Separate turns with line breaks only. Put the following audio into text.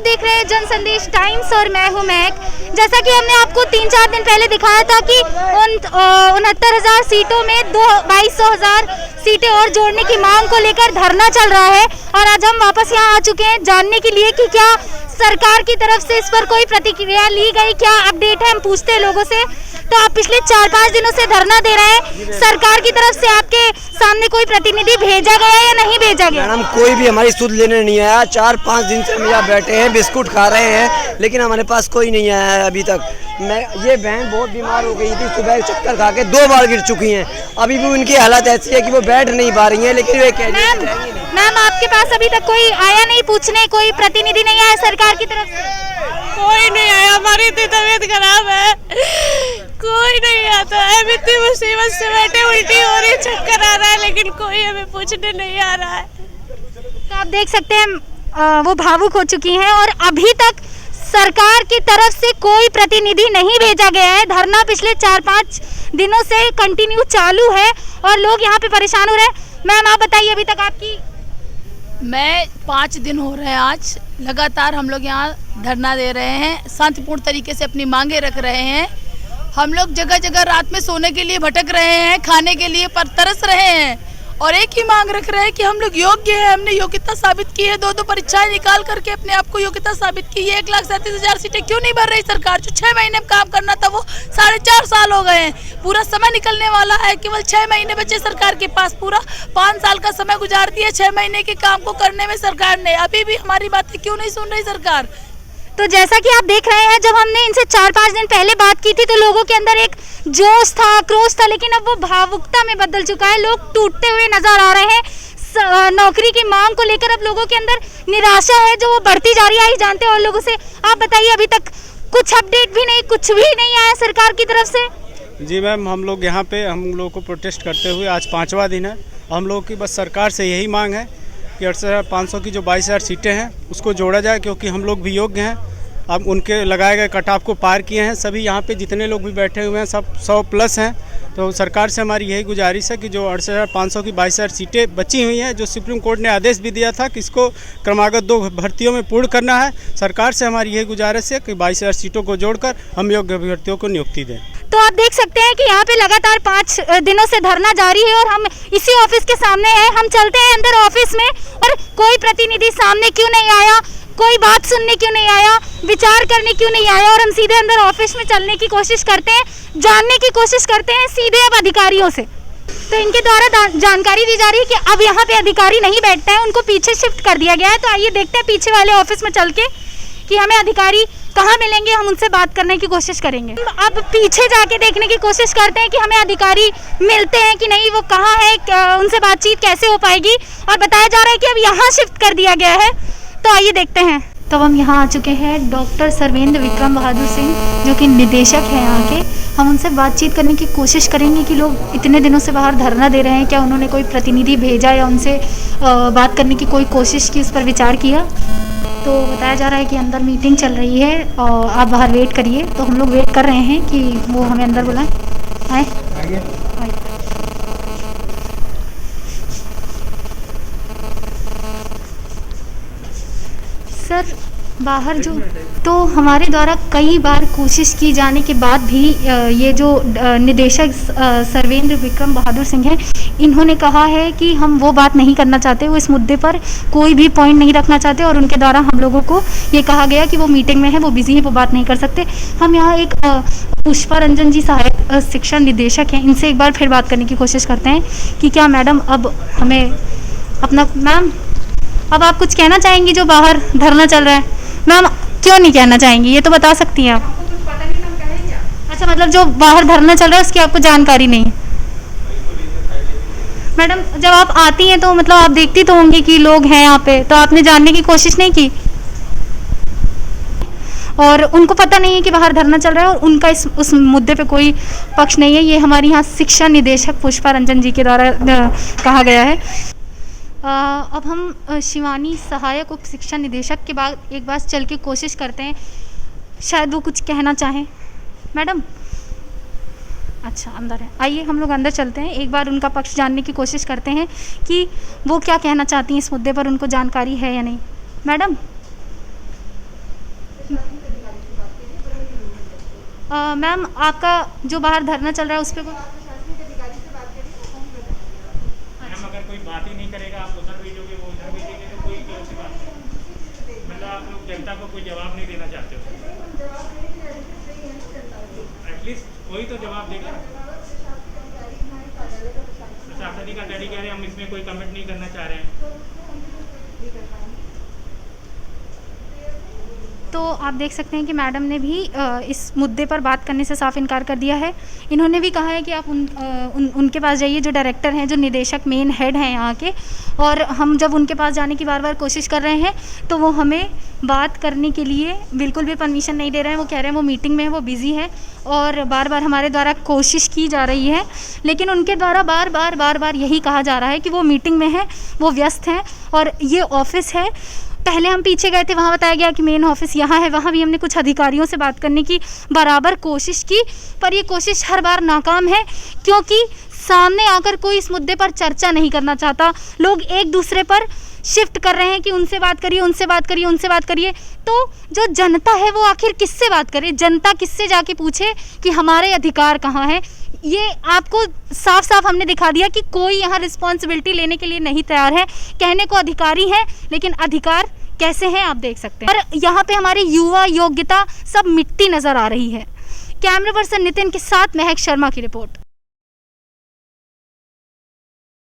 देख रहे हैं जन संदेश टाइम्स और मैं हूं महक। जैसा कि हमने आपको 3-4 दिन पहले दिखाया था कि 69,000 सीटों में 22,000 सीटें और जोड़ने की मांग को लेकर धरना चल रहा है और आज हम वापस यहां आ चुके हैं जानने के लिए कि क्या सरकार की तरफ से इस पर कोई प्रतिक्रिया ली गई, क्या अपडेट है। हम पूछते हैं लोगों से। तो आप पिछले 4-5 दिनों से धरना दे रहे हैं, सरकार की तरफ से आपके सामने कोई प्रतिनिधि भेजा गया या नहीं भेजा गया?
मैडम कोई भी हमारी सुध लेने नहीं आया। 4-5 दिन से हम यहाँ बैठे हैं, बिस्कुट खा रहे हैं, लेकिन हमारे पास कोई नहीं आया है अभी तक। ये बहन बहुत बीमार हो गई थी, सुबह चक्कर खा के 2 बार गिर चुकी हैं। अभी भी उनकी हालत ऐसी है कि वो बैठ नहीं पा रही हैं, लेकिन वे कह रही हैं।
मैम आपके पास अभी तक कोई आया नहीं पूछने, कोई प्रतिनिधि नहीं आया सरकार की तरफ से?
कोई नहीं आया, हमारी इतनी तबीयत खराब है, कोई नहीं आता है। हम इतनी मुसीबत से बैठे, उल्टी हो रही, चक्कर आ रहा है, लेकिन कोई हमें पूछने नहीं आ रहा है।
तो आप देख सकते हैं वो भावुक हो चुकी हैं और अभी तक सरकार की तरफ से कोई प्रतिनिधि नहीं भेजा गया है। धरना पिछले 4-5 दिनों से कंटिन्यू चालू है और लोग यहाँ पे परेशान हो रहे हैं। मैम आप बताइए अभी तक आपकी?
मैं 5 दिन हो रहे हैं आज लगातार हम लोग यहाँ धरना दे रहे हैं, शांतिपूर्ण तरीके से अपनी मांगे रख रहे हैं। हम लोग जगह जगह रात में सोने के लिए भटक रहे हैं, खाने के लिए पर तरस रहे हैं और एक ही मांग रख रहे हैं कि हम लोग योग्य हैं। हमने योग्यता साबित की है, 2 परीक्षाएं निकाल करके अपने आप को योग्यता साबित की है। 1,37,000 सीटें क्यों नहीं भर रही सरकार? जो 6 महीने में काम करना था वो 4.5 साल हो गए हैं। पूरा समय निकलने वाला है, केवल 6 महीने बचे सरकार के पास। पूरा 5 साल का समय गुजार दिया 6 महीने के काम को करने में सरकार ने। अभी भी हमारी बातें क्यों नहीं सुन रही सरकार?
तो जैसा कि आप देख रहे हैं, जब हमने इनसे 4-5 दिन पहले बात की थी तो लोगों के अंदर एक जोश था, क्रोध था, लेकिन अब वो भावुकता में बदल चुका है। लोग टूटते हुए नजर आ रहे हैं। नौकरी की मांग को लेकर अब लोगों के अंदर निराशा है जो वो बढ़ती जा रही है। ही जानते हैं और लोगों से। आप बताइए अभी तक कुछ अपडेट भी नहीं, कुछ भी नहीं आया सरकार की तरफ से?
जी मैम, हम लोग यहाँ पे हम लोग को प्रोटेस्ट करते हुए आज 5वां दिन है। हम लोगों की बस सरकार से यही मांग है कि 68,500 की जो 22,000 सीटें हैं उसको जोड़ा जाए, क्योंकि हम लोग भी योग्य हैं। अब उनके लगाए गए कट ऑफ को पार किए हैं। सभी यहाँ पे जितने लोग भी बैठे हुए हैं सब 100+ हैं। तो सरकार से हमारी यही गुजारिश है कि जो 68,500 की 22,000 सीटें बची हुई हैं, जो सुप्रीम कोर्ट ने आदेश भी दिया था कि इसको क्रमागत 2 भर्तियों में पूर्ण करना है, सरकार से हमारी यही गुजारिश है कि 22,000 सीटों को जोड़कर हम योग्य अभ्यर्थियों को नियुक्ति दें।
तो आप देख सकते हैं कि यहाँ पे लगातार 5 दिनों से धरना जारी है और हम इसी ऑफिस के सामने हैं। हम चलते हैं अंदर ऑफिस में और कोई प्रतिनिधि सामने क्यों नहीं आया, कोई बात सुनने क्यों नहीं आया, विचार करने क्यों नहीं आया। और हम सीधे अंदर ऑफिस में चलने की कोशिश करते हैं, जानने की कोशिश करते हैं सीधे अब अधिकारियों से। तो इनके द्वारा जानकारी दी जा रही है कि अब यहाँ पे अधिकारी नहीं बैठते हैं, उनको पीछे शिफ्ट कर दिया गया है। तो आइए देखते हैं पीछे वाले ऑफिस में चल के कि हमें अधिकारी कहाँ मिलेंगे। हम उनसे बात करने की कोशिश करेंगे। अब पीछे जाके देखने की कोशिश करते हैं कि हमें अधिकारी मिलते हैं कि नहीं, वो कहाँ है, उनसे बातचीत कैसे हो पाएगी। और बताया जा रहा है कि अब यहाँ शिफ्ट कर दिया गया है। तो आइए देखते हैं। तो हम यहाँ आ चुके हैं डॉक्टर सर्वेंद्र विक्रम बहादुर सिंह जो कि निदेशक हैं यहाँ के। हम उनसे बातचीत करने की कोशिश करेंगे कि लोग इतने दिनों से बाहर धरना दे रहे हैं, क्या उन्होंने कोई प्रतिनिधि भेजा या उनसे बात करने की कोई कोशिश की, उस पर विचार किया। तो बताया जा रहा है कि अंदर मीटिंग चल रही है और आप बाहर वेट करिए। तो हम लोग वेट कर रहे हैं कि वो हमें अंदर बुलाएं। आए सर बाहर जो तो हमारे द्वारा कई बार कोशिश की जाने के बाद भी ये जो निदेशक सर्वेंद्र विक्रम बहादुर सिंह हैं, इन्होंने कहा है कि हम वो बात नहीं करना चाहते, वो इस मुद्दे पर कोई भी पॉइंट नहीं रखना चाहते। और उनके द्वारा हम लोगों को ये कहा गया कि वो मीटिंग में है, वो बिजी है, वो बात नहीं कर सकते। हम यहाँ एक पुष्पा रंजन जी सहायक शिक्षा निदेशक हैं, इनसे एक बार फिर बात करने की कोशिश करते हैं कि क्या मैडम अब हमें अपना मैम अब आप कुछ कहना चाहेंगी जो बाहर धरना चल रहा है? मैम क्यों नहीं कहना चाहेंगी, ये तो बता सकती हैं आप। अच्छा, मतलब जो बाहर धरना चल रहा है उसकी आपको जानकारी नहीं है? मैडम जब आप आती हैं तो मतलब आप देखती तो होंगी कि लोग हैं यहाँ पे, तो आपने जानने की कोशिश नहीं की? और उनको पता नहीं है कि बाहर धरना चल रहा है और उनका उस मुद्दे पे कोई पक्ष नहीं है। ये हमारी यहाँ शिक्षा निदेशक पुष्पा रंजन जी के द्वारा कहा गया है। अब हम शिवानी सहायक उप शिक्षा निदेशक के बाद एक बार चल के कोशिश करते हैं, शायद वो कुछ कहना चाहें। मैडम अच्छा अंदर है, आइए हम लोग अंदर चलते हैं, एक बार उनका पक्ष जानने की कोशिश करते हैं कि वो क्या कहना चाहती हैं इस मुद्दे पर, उनको जानकारी है या नहीं। मैडम मैम आपका जो बाहर धरना चल रहा है उस पर
मैम अगर कोई बात ही नहीं करेगा, आप उधर भेजोगे वो उधर भेजेंगे, तो कोई कैसी बात है? मतलब आप लोग जनता को कोई जवाब नहीं देना चाहते हो? एटलीस्ट कोई तो जवाब देगा। प्रशासन का डैडी कह रहे हैं हम इसमें कोई कमेंट नहीं करना चाह रहे हैं।
तो आप देख सकते हैं कि मैडम ने भी इस मुद्दे पर बात करने से साफ इनकार कर दिया है। इन्होंने भी कहा है कि आप उनके पास जाइए, जो डायरेक्टर हैं, जो निदेशक मेन हेड हैं यहाँ के, और हम जब उनके पास जाने की बार बार कोशिश कर रहे हैं तो वो हमें बात करने के लिए बिल्कुल भी परमिशन नहीं दे रहे हैं। वो कह रहे हैं वो मीटिंग में है, वो बिज़ी है, और बार बार हमारे द्वारा कोशिश की जा रही है, लेकिन उनके द्वारा बार बार यही कहा जा रहा है कि वो मीटिंग में है, वो व्यस्त हैं और ये ऑफिस है। पहले हम पीछे गए थे, वहाँ बताया गया कि मेन ऑफिस यहाँ है, वहाँ भी हमने कुछ अधिकारियों से बात करने की बराबर कोशिश की, पर ये कोशिश हर बार नाकाम है, क्योंकि सामने आकर कोई इस मुद्दे पर चर्चा नहीं करना चाहता। लोग एक दूसरे पर शिफ्ट कर रहे हैं कि उनसे बात करिए, उनसे बात करिए, उनसे बात करिए। तो जो जनता है वो आखिर किससे बात करे? जनता किससे जाके पूछे कि हमारे अधिकार कहाँ हैं? ये आपको साफ साफ हमने दिखा दिया कि कोई यहाँ रिस्पॉन्सिबिलिटी लेने के लिए नहीं तैयार है। कहने को अधिकारी है, लेकिन अधिकार कैसे हैं आप देख सकते हैं। और यहाँ पे हमारी युवा योग्यता सब मिट्टी नज़र आ रही है। कैमरा पर्सन नितिन के साथ महक शर्मा की रिपोर्ट।